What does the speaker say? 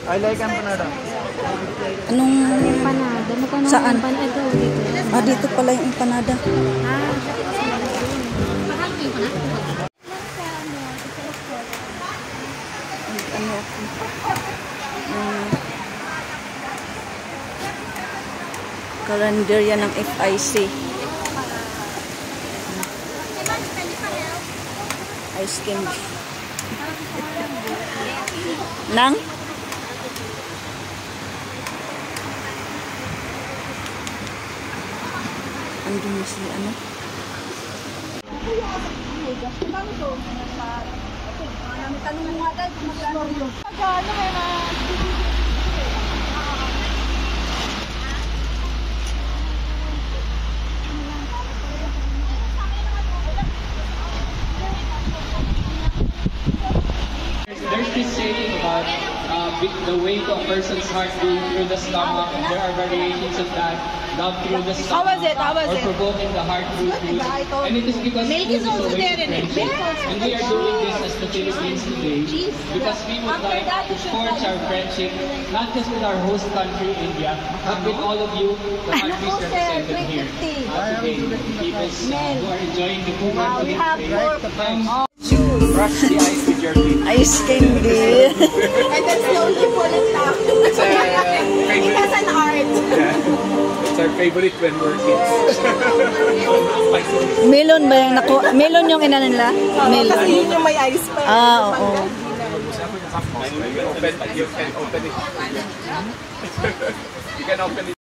I like empanada. Anong... Empanada. Magkano Saan? empanada dito? Ah, dito pala yung empanada. Ano ako? Kalendarya ng FIC. Ice cream. Nang? Andun na si ano? There's this saying about the way to a person's heart being through the stomach, and there are variations of that. Love through the stomach, or provoking the heart through food. And it is because food is a way to friendship. And we are doing this as the Philippines today because we would like to forge our friendship, not just with our host country, India, but with all of you, the countries represented here today. People who are enjoying the food. We have more. Brush the ice with your teeth. Ice candy. And then slowly pull it down. It's a It has an art. Yeah. It's our favorite when we're kids. Melon ba yung naku? Melon yung ina nila? Melon. Kasi yun yung may ice pa. Ah, oo. You can open it. You can open it.